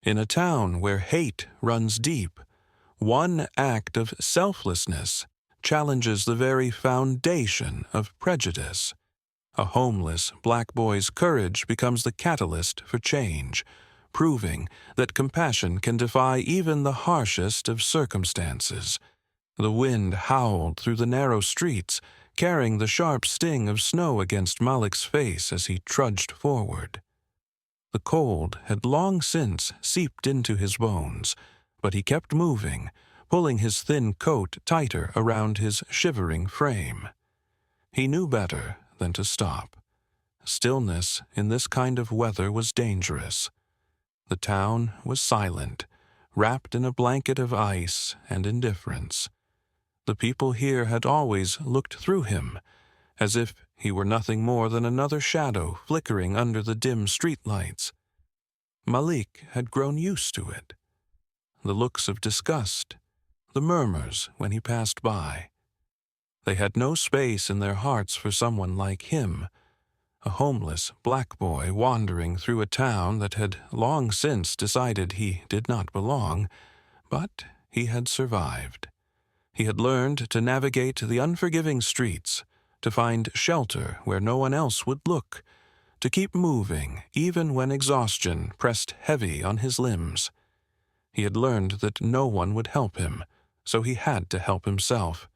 In a town where hate runs deep, one act of selflessness challenges the very foundation of prejudice. A homeless black boy's courage becomes the catalyst for change, proving that compassion can defy even the harshest of circumstances. The wind howled through the narrow streets, carrying the sharp sting of snow against Malik's face as he trudged forward. The cold had long since seeped into his bones, but he kept moving, pulling his thin coat tighter around his shivering frame. He knew better than to stop. Stillness in this kind of weather was dangerous. The town was silent, wrapped in a blanket of ice and indifference. The people here had always looked through him, as if he were nothing more than another shadow flickering under the dim streetlights. Malik had grown used to it. The looks of disgust, the murmurs when he passed by. They had no space in their hearts for someone like him, a homeless black boy wandering through a town that had long since decided he did not belong, but he had survived. He had learned to navigate the unforgiving streets, to find shelter where no one else would look, to keep moving even when exhaustion pressed heavy on his limbs. He had learned that no one would help him, so he had to help himself.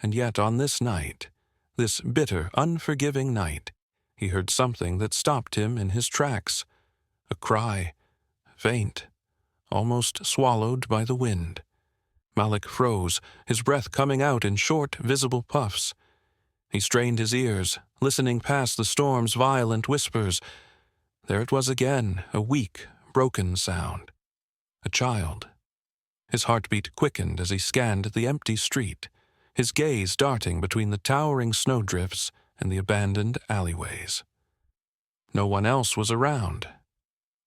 And yet on this night, this bitter, unforgiving night, he heard something that stopped him in his tracks. A cry, faint, almost swallowed by the wind. Malik froze, his breath coming out in short, visible puffs. He strained his ears, listening past the storm's violent whispers. There it was again, a weak, broken sound. A child. His heartbeat quickened as he scanned the empty street, his gaze darting between the towering snowdrifts and the abandoned alleyways. No one else was around.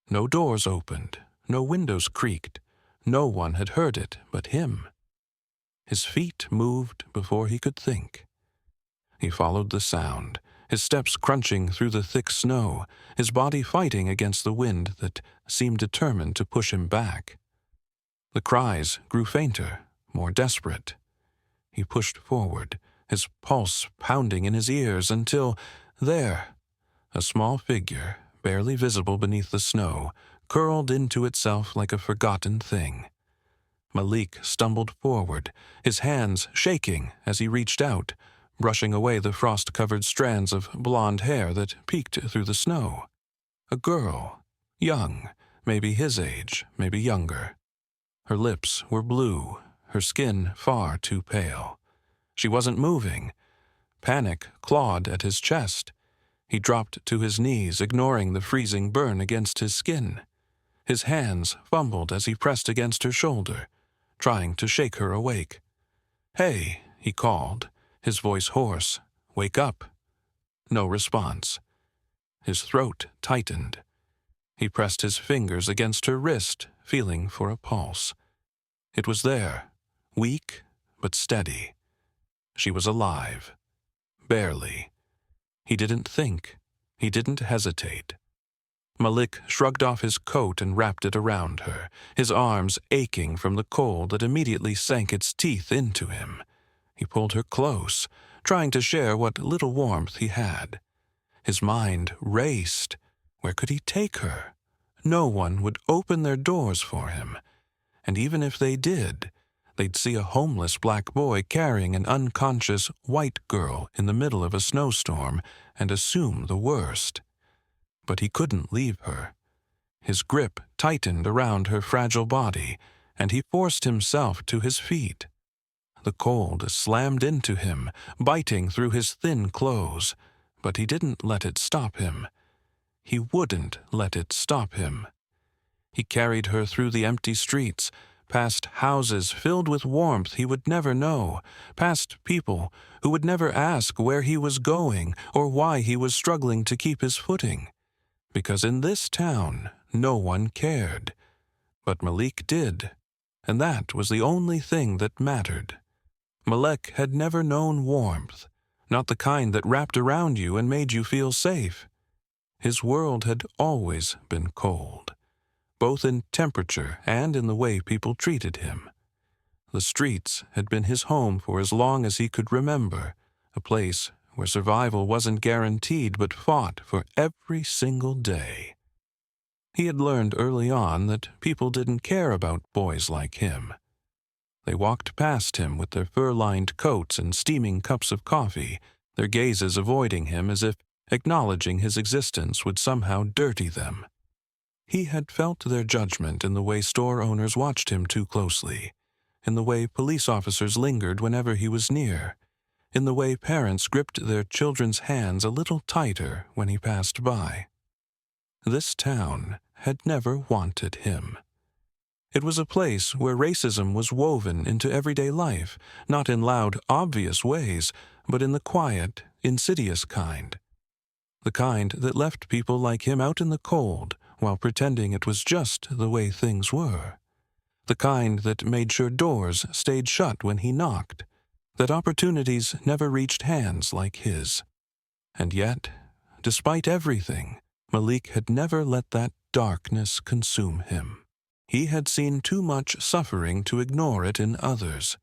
No doors opened, no windows creaked. No one had heard it but him. His feet moved before he could think. He followed the sound, his steps crunching through the thick snow, his body fighting against the wind that seemed determined to push him back. The cries grew fainter, more desperate. He pushed forward, his pulse pounding in his ears until, there, a small figure, barely visible beneath the snow, curled into itself like a forgotten thing. Malik stumbled forward, his hands shaking as he reached out, brushing away the frost-covered strands of blonde hair that peeked through the snow. A girl, young, maybe his age, maybe younger. Her lips were blue, her skin far too pale. She wasn't moving. Panic clawed at his chest. He dropped to his knees, ignoring the freezing burn against his skin. His hands fumbled as he pressed against her shoulder, trying to shake her awake. "Hey," he called, his voice hoarse. "Wake up." No response. His throat tightened. He pressed his fingers against her wrist, feeling for a pulse. It was there, weak but steady. She was alive. Barely. He didn't think. He didn't hesitate. Malik shrugged off his coat and wrapped it around her, his arms aching from the cold that immediately sank its teeth into him. He pulled her close, trying to share what little warmth he had. His mind raced. Where could he take her? No one would open their doors for him. And even if they did, they'd see a homeless black boy carrying an unconscious white girl in the middle of a snowstorm and assume the worst. But he couldn't leave her. His grip tightened around her fragile body, and he forced himself to his feet. The cold slammed into him, biting through his thin clothes, but he didn't let it stop him. He wouldn't let it stop him. He carried her through the empty streets, past houses filled with warmth he would never know, past people who would never ask where he was going or why he was struggling to keep his footing. Because in this town, no one cared. But Malik did, and that was the only thing that mattered. Malik had never known warmth, not the kind that wrapped around you and made you feel safe. His world had always been cold. both in temperature and in the way people treated him. The streets had been his home for as long as he could remember, a place where survival wasn't guaranteed but fought for every single day. He had learned early on that people didn't care about boys like him. They walked past him with their fur-lined coats and steaming cups of coffee, their gazes avoiding him as if acknowledging his existence would somehow dirty them. He had felt their judgment in the way store owners watched him too closely, in the way police officers lingered whenever he was near, in the way parents gripped their children's hands a little tighter when he passed by. This town had never wanted him. It was a place where racism was woven into everyday life, not in loud, obvious ways, but in the quiet, insidious kind. The kind that left people like him out in the cold while pretending it was just the way things were. The kind that made sure doors stayed shut when he knocked, that opportunities never reached hands like his. And yet, despite everything, Malik had never let that darkness consume him. He had seen too much suffering to ignore it in others.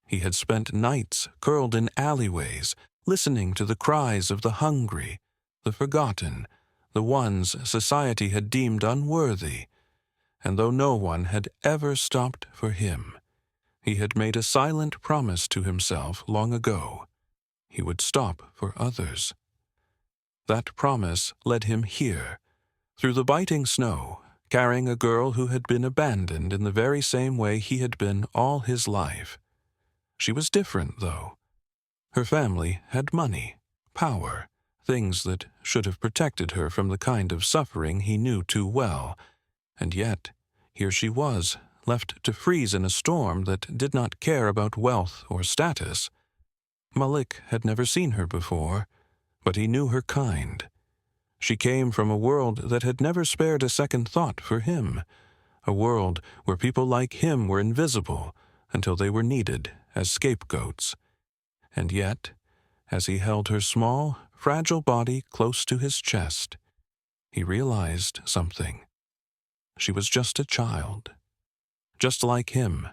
He had spent nights curled in alleyways, listening to the cries of the hungry, the forgotten, the ones society had deemed unworthy. And though no one had ever stopped for him, he had made a silent promise to himself long ago. He would stop for others. That promise led him here, through the biting snow, carrying a girl who had been abandoned in the very same way he had been all his life. She was different, though. Her family had money, power, things that should have protected her from the kind of suffering he knew too well. And yet, here she was, left to freeze in a storm that did not care about wealth or status. Malik had never seen her before, but he knew her kind. She came from a world that had never spared a second thought for him, a world where people like him were invisible until they were needed as scapegoats. And yet, as he held her small, fragile body close to his chest, he realized something. She was just a child, just like him.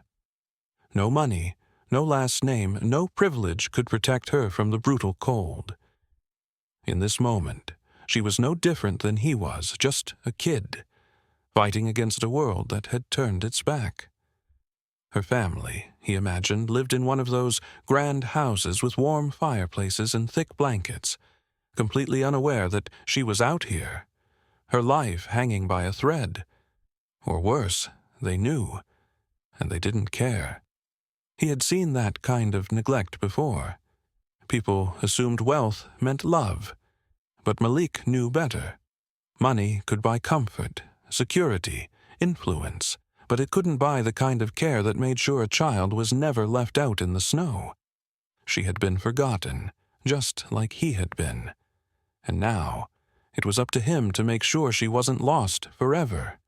No money, no last name, no privilege could protect her from the brutal cold. In this moment, she was no different than he was, just a kid, fighting against a world that had turned its back. Her family, he imagined, lived in one of those grand houses with warm fireplaces and thick blankets, completely unaware that she was out here, her life hanging by a thread. Or worse, they knew, and they didn't care. He had seen that kind of neglect before. People assumed wealth meant love, but Malik knew better. Money could buy comfort, security, influence, but it couldn't buy the kind of care that made sure a child was never left out in the snow. She had been forgotten, just like he had been. And now, it was up to him to make sure she wasn't lost forever.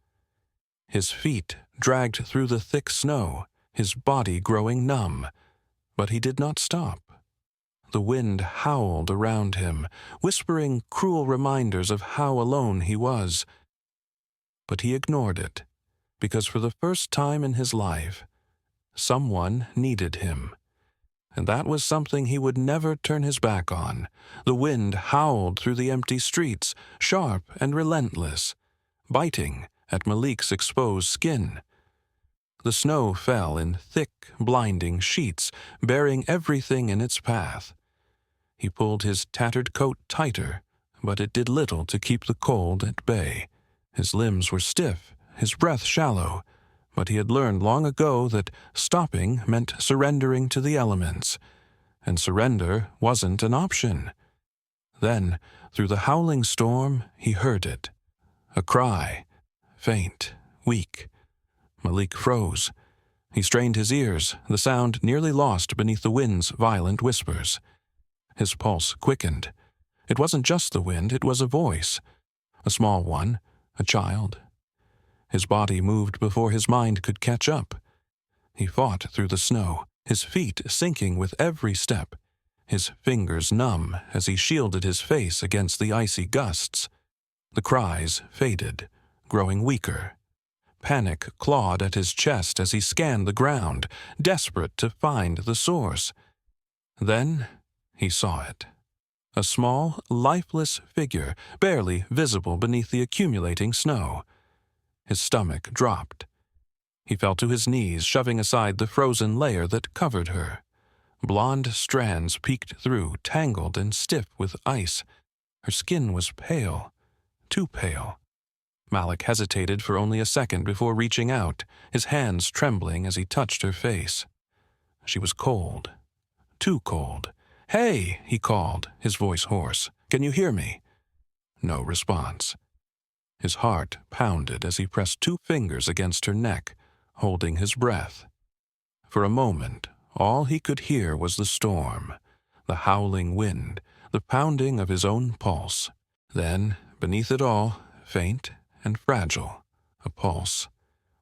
His feet dragged through the thick snow, his body growing numb, but he did not stop. The wind howled around him, whispering cruel reminders of how alone he was. But he ignored it, because for the first time in his life, someone needed him. And that was something he would never turn his back on. The wind howled through the empty streets, sharp and relentless, biting at Malik's exposed skin. The snow fell in thick, blinding sheets, burying everything in its path. He pulled his tattered coat tighter, but it did little to keep the cold at bay. His limbs were stiff, his breath shallow, but he had learned long ago that stopping meant surrendering to the elements, and surrender wasn't an option. Then, through the howling storm, he heard it. A cry, faint, weak. Malik froze. He strained his ears, the sound nearly lost beneath the wind's violent whispers. His pulse quickened. It wasn't just the wind, it was a voice. A small one, a child. His body moved before his mind could catch up. He fought through the snow, his feet sinking with every step, his fingers numb as he shielded his face against the icy gusts. The cries faded, growing weaker. Panic clawed at his chest as he scanned the ground, desperate to find the source. Then he saw it. A small, lifeless figure, barely visible beneath the accumulating snow. His stomach dropped. He fell to his knees, shoving aside the frozen layer that covered her. Blonde strands peeked through, tangled and stiff with ice. Her skin was pale, too pale. Malik hesitated for only a second before reaching out, his hands trembling as he touched her face. She was cold, too cold. "Hey," he called, his voice hoarse. "Can you hear me?" No response. His heart pounded as he pressed 2 fingers against her neck, holding his breath. For a moment, all he could hear was the storm, the howling wind, the pounding of his own pulse. Then, beneath it all, faint and fragile, a pulse.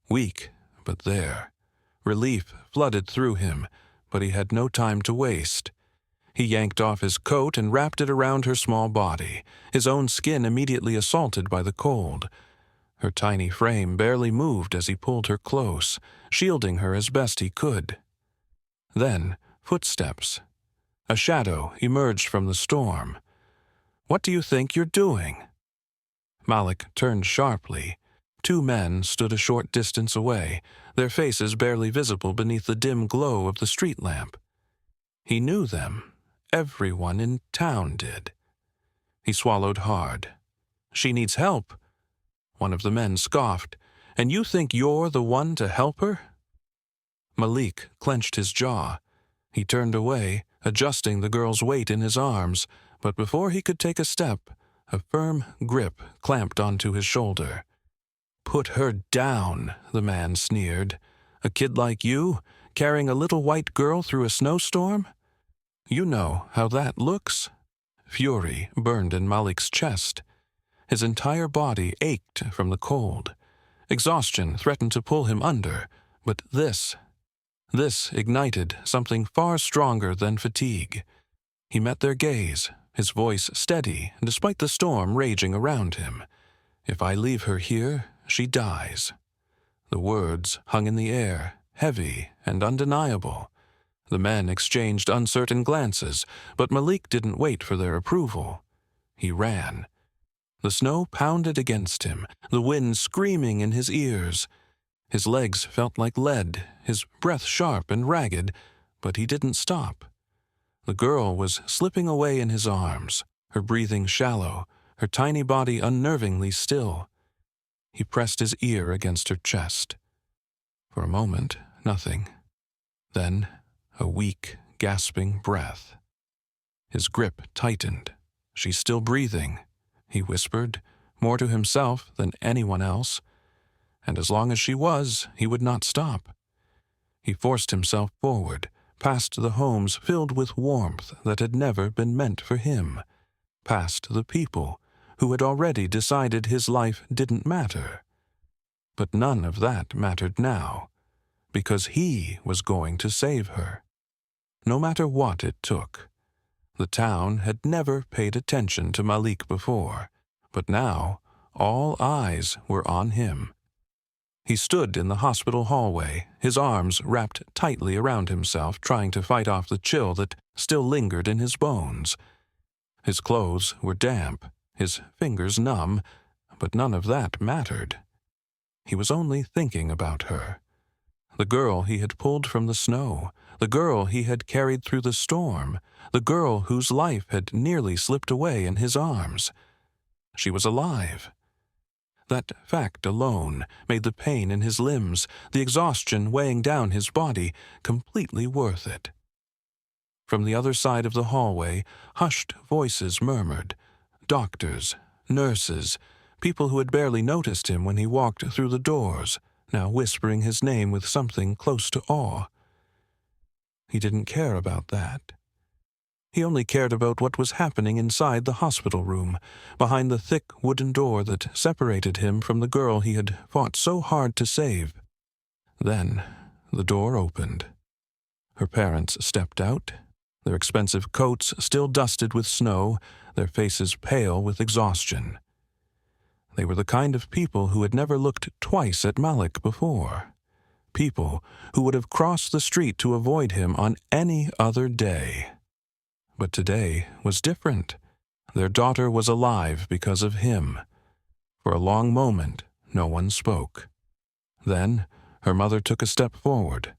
Weak, but there. Relief flooded through him, but he had no time to waste. He yanked off his coat and wrapped it around her small body, his own skin immediately assaulted by the cold. Her tiny frame barely moved as he pulled her close, shielding her as best he could. Then, footsteps. A shadow emerged from the storm. "What do you think you're doing?" Malik turned sharply. 2 men stood a short distance away, their faces barely visible beneath the dim glow of the street lamp. He knew them. Everyone in town did. He swallowed hard. "She needs help." One of the men scoffed. "And you think you're the one to help her?" Malik clenched his jaw. He turned away, adjusting the girl's weight in his arms, but before he could take a step, a firm grip clamped onto his shoulder. "Put her down," the man sneered. "A kid like you, carrying a little white girl through a snowstorm? You know how that looks." Fury burned in Malik's chest. His entire body ached from the cold. Exhaustion threatened to pull him under, but this ignited something far stronger than fatigue. He met their gaze, his voice steady despite the storm raging around him. "If I leave her here, she dies." The words hung in the air, heavy and undeniable. The men exchanged uncertain glances, but Malik didn't wait for their approval. He ran. The snow pounded against him, the wind screaming in his ears. His legs felt like lead, his breath sharp and ragged, but he didn't stop. The girl was slipping away in his arms, her breathing shallow, her tiny body unnervingly still. He pressed his ear against her chest. For a moment, nothing. Then, a weak, gasping breath. His grip tightened. "She's still breathing," he whispered, more to himself than anyone else. And as long as she was, he would not stop. He forced himself forward, past the homes filled with warmth that had never been meant for him, past the people who had already decided his life didn't matter. But none of that mattered now, because he was going to save her. No matter what it took. The town had never paid attention to Malik before, but now all eyes were on him. He stood in the hospital hallway, his arms wrapped tightly around himself, trying to fight off the chill that still lingered in his bones. His clothes were damp, his fingers numb, but none of that mattered. He was only thinking about her. The girl he had pulled from the snow, the girl he had carried through the storm, the girl whose life had nearly slipped away in his arms. She was alive. That fact alone made the pain in his limbs, the exhaustion weighing down his body, completely worth it. From the other side of the hallway, hushed voices murmured. Doctors, nurses, people who had barely noticed him when he walked through the doors, now whispering his name with something close to awe. He didn't care about that. He only cared about what was happening inside the hospital room, behind the thick wooden door that separated him from the girl he had fought so hard to save. Then the door opened. Her parents stepped out, their expensive coats still dusted with snow, their faces pale with exhaustion. They were the kind of people who had never looked twice at Malik before. People who would have crossed the street to avoid him on any other day. But today was different. Their daughter was alive because of him. For a long moment, no one spoke. Then, her mother took a step forward.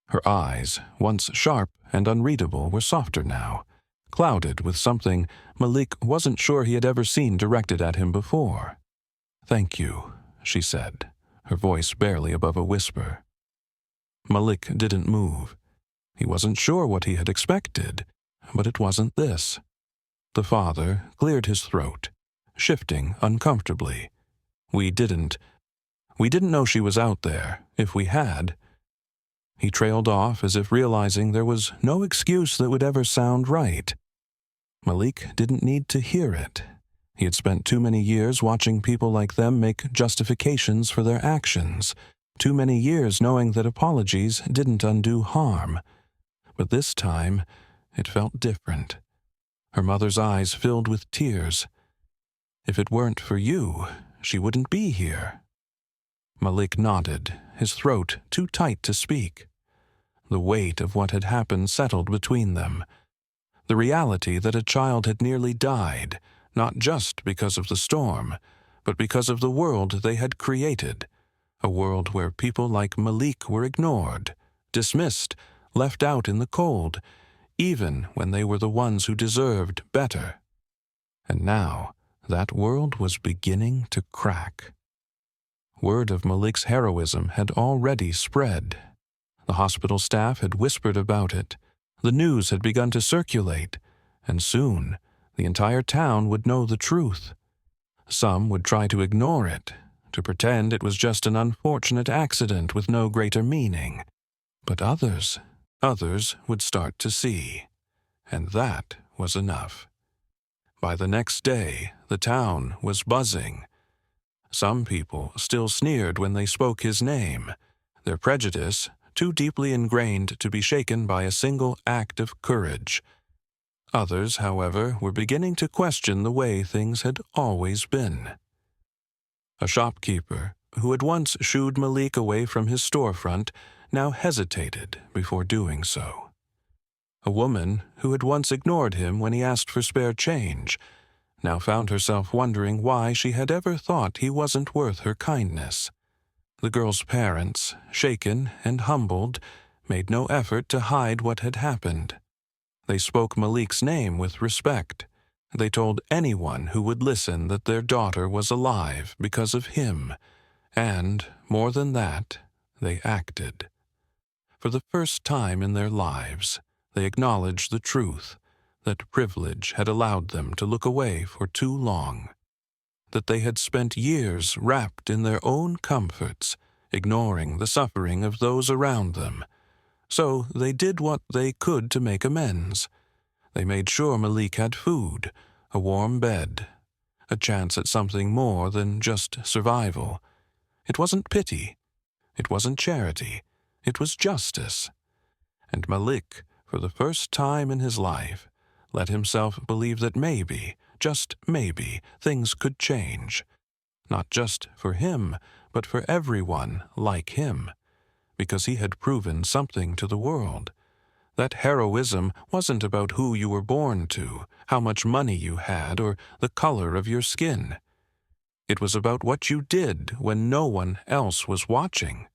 Her eyes, once sharp and unreadable, were softer now, clouded with something Malik wasn't sure he had ever seen directed at him before. "Thank you," she said, her voice barely above a whisper. Malik didn't move. He wasn't sure what he had expected, but it wasn't this. The father cleared his throat, shifting uncomfortably. We didn't know she was out there. If we had..." He trailed off as if realizing there was no excuse that would ever sound right. Malik didn't need to hear it. He had spent too many years watching people like them make justifications for their actions, too many years knowing that apologies didn't undo harm. But this time, it felt different. Her mother's eyes filled with tears. "If it weren't for you, she wouldn't be here." Malik nodded, his throat too tight to speak. The weight of what had happened settled between them. The reality that a child had nearly died, not just because of the storm, but because of the world they had created, a world where people like Malik were ignored, dismissed, left out in the cold, even when they were the ones who deserved better. And now, that world was beginning to crack. Word of Malik's heroism had already spread. The hospital staff had whispered about it. The news had begun to circulate, and soon the entire town would know the truth. Some would try to ignore it, to pretend it was just an unfortunate accident with no greater meaning. But others would start to see, and that was enough. By the next day, the town was buzzing. Some people still sneered when they spoke his name, their prejudice too deeply ingrained to be shaken by a single act of courage. Others, however, were beginning to question the way things had always been. A shopkeeper, who had once shooed Malik away from his storefront, now hesitated before doing so. A woman, who had once ignored him when he asked for spare change, now found herself wondering why she had ever thought he wasn't worth her kindness. The girl's parents, shaken and humbled, made no effort to hide what had happened. They spoke Malik's name with respect. They told anyone who would listen that their daughter was alive because of him, and, more than that, they acted. For the first time in their lives, they acknowledged the truth, that privilege had allowed them to look away for too long, that they had spent years wrapped in their own comforts, ignoring the suffering of those around them. So they did what they could to make amends. They made sure Malik had food, a warm bed, a chance at something more than just survival. It wasn't pity. It wasn't charity. It was justice. And Malik, for the first time in his life, let himself believe that maybe, just maybe, things could change. Not just for him, but for everyone like him. Because he had proven something to the world. That heroism wasn't about who you were born to, how much money you had, or the color of your skin. It was about what you did when no one else was watching.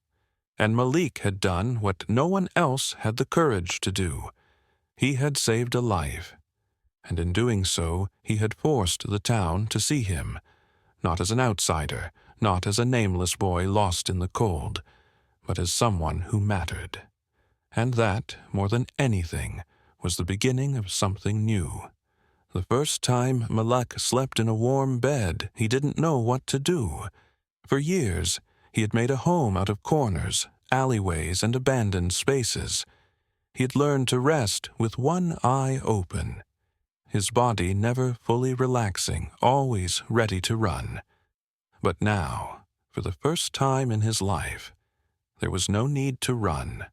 And Malik had done what no one else had the courage to do. He had saved a life. And in doing so, he had forced the town to see him, not as an outsider, not as a nameless boy lost in the cold, but as someone who mattered. And that, more than anything, was the beginning of something new. The first time Malik slept in a warm bed, he didn't know what to do. For years, he had made a home out of corners, alleyways, and abandoned spaces. He had learned to rest with one eye open, his body never fully relaxing, always ready to run. But now, for the first time in his life, there was no need to run.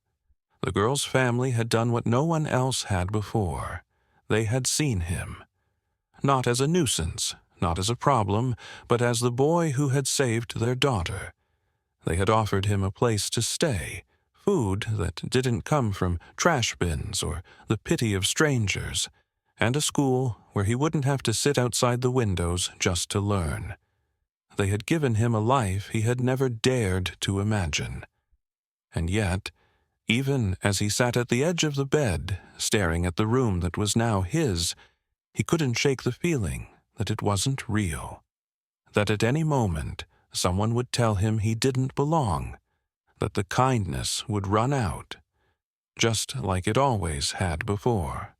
The girl's family had done what no one else had before. They had seen him. Not as a nuisance, not as a problem, but as the boy who had saved their daughter. They had offered him a place to stay, food that didn't come from trash bins or the pity of strangers, and a school where he wouldn't have to sit outside the windows just to learn. They had given him a life he had never dared to imagine. And yet, even as he sat at the edge of the bed, staring at the room that was now his, he couldn't shake the feeling that it wasn't real. That at any moment, someone would tell him he didn't belong, that the kindness would run out, just like it always had before.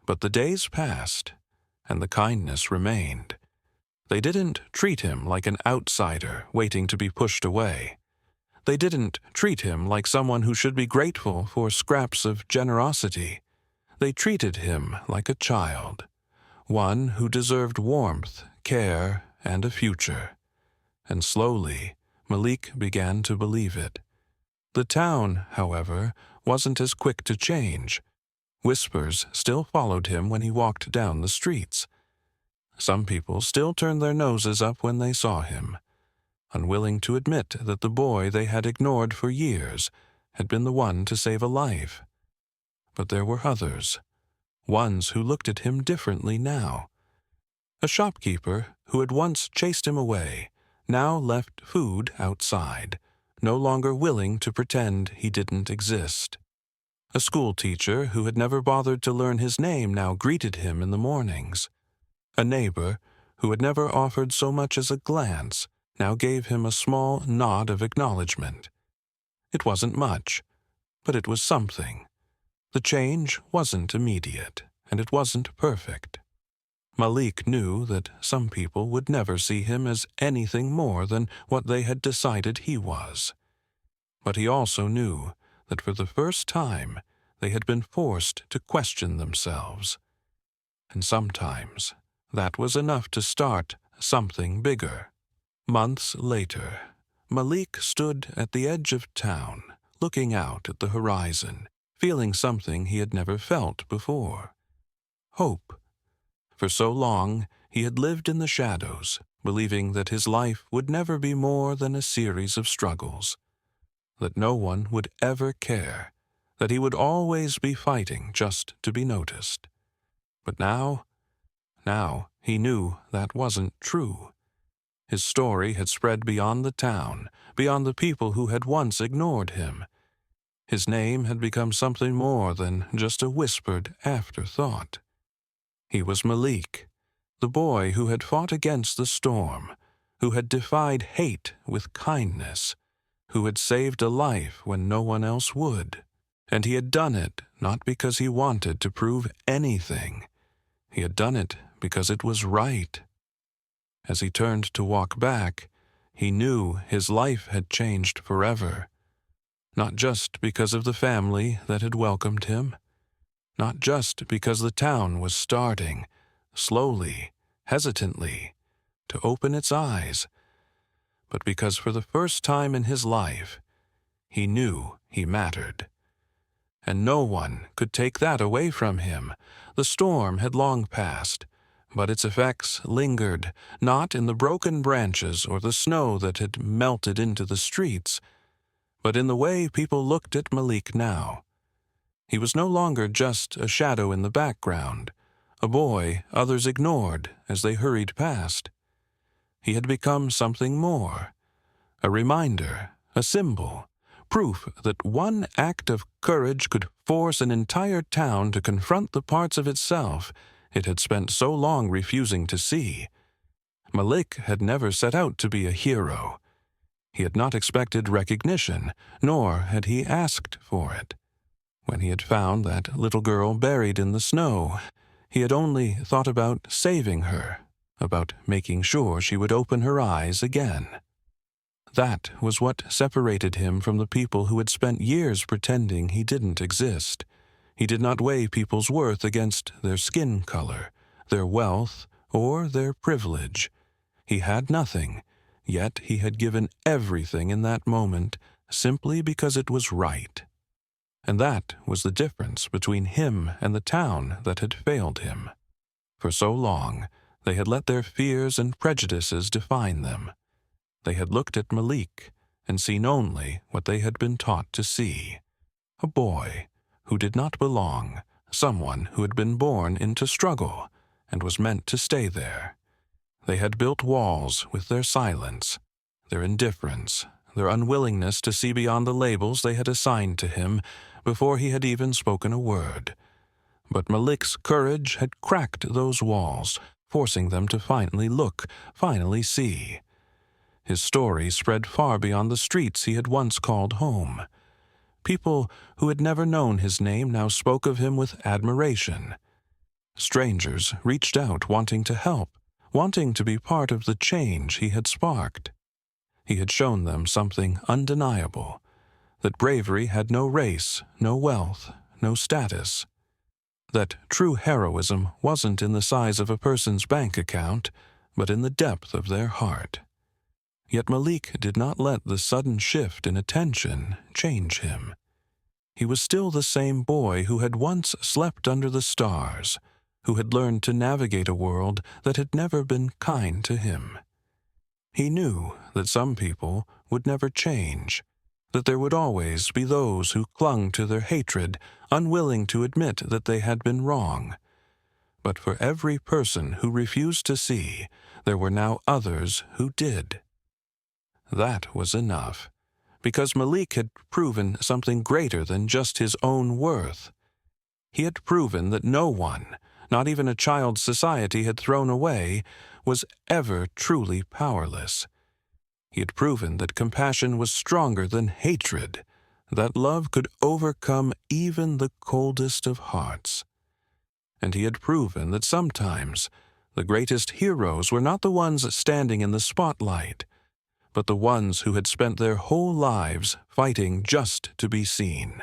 But the days passed, and the kindness remained. They didn't treat him like an outsider waiting to be pushed away. They didn't treat him like someone who should be grateful for scraps of generosity. They treated him like a child, one who deserved warmth, care, and a future. And slowly, Malik began to believe it. The town, however, wasn't as quick to change. Whispers still followed him when he walked down the streets. Some people still turned their noses up when they saw him, unwilling to admit that the boy they had ignored for years had been the one to save a life. But there were others, ones who looked at him differently now. A shopkeeper who had once chased him away now left food outside, no longer willing to pretend he didn't exist. A schoolteacher who had never bothered to learn his name now greeted him in the mornings. A neighbor who had never offered so much as a glance now gave him a small nod of acknowledgement. It wasn't much, but it was something. The change wasn't immediate, and it wasn't perfect. Malik knew that some people would never see him as anything more than what they had decided he was. But he also knew that for the first time they had been forced to question themselves. And sometimes that was enough to start something bigger. Months later, Malik stood at the edge of town, looking out at the horizon, feeling something he had never felt before. Hope. For so long, he had lived in the shadows, believing that his life would never be more than a series of struggles, that no one would ever care, that he would always be fighting just to be noticed. But now he knew that wasn't true. His story had spread beyond the town, beyond the people who had once ignored him. His name had become something more than just a whispered afterthought. He was Malik, the boy who had fought against the storm, who had defied hate with kindness, who had saved a life when no one else would. And he had done it not because he wanted to prove anything. He had done it because it was right. As he turned to walk back, he knew his life had changed forever. Not just because of the family that had welcomed him, not just because the town was starting, slowly, hesitantly, to open its eyes, but because for the first time in his life, he knew he mattered. And no one could take that away from him. The storm had long passed, but its effects lingered, not in the broken branches or the snow that had melted into the streets, but in the way people looked at Malik now. He was no longer just a shadow in the background, a boy others ignored as they hurried past. He had become something more, a reminder, a symbol, proof that one act of courage could force an entire town to confront the parts of itself it had spent so long refusing to see. Malik had never set out to be a hero. He had not expected recognition, nor had he asked for it. When he had found that little girl buried in the snow, he had only thought about saving her, about making sure she would open her eyes again. That was what separated him from the people who had spent years pretending he didn't exist. He did not weigh people's worth against their skin color, their wealth, or their privilege. He had nothing, yet he had given everything in that moment simply because it was right. And that was the difference between him and the town that had failed him. For so long, They had let their fears and prejudices define them. They had looked at Malik and seen only what they had been taught to see: a boy who did not belong, someone who had been born into struggle and was meant to stay there. They had built walls with their silence, their indifference, their unwillingness to see beyond the labels they had assigned to him before he had even spoken a word. But Malik's courage had cracked those walls, forcing them to finally look, finally see. His story spread far beyond the streets he had once called home. People who had never known his name now spoke of him with admiration. Strangers reached out wanting to help, wanting to be part of the change he had sparked. He had shown them something undeniable, that bravery had no race, no wealth, no status. That true heroism wasn't in the size of a person's bank account, but in the depth of their heart. Yet Malik did not let the sudden shift in attention change him. He was still the same boy who had once slept under the stars, who had learned to navigate a world that had never been kind to him. He knew that some people would never change, that there would always be those who clung to their hatred, unwilling to admit that they had been wrong. But for every person who refused to see, there were now others who did. That was enough, because Malik had proven something greater than just his own worth. He had proven that no one, not even a child society had thrown away, was ever truly powerless. He had proven that compassion was stronger than hatred, that love could overcome even the coldest of hearts. And he had proven that sometimes the greatest heroes were not the ones standing in the spotlight, but the ones who had spent their whole lives fighting just to be seen.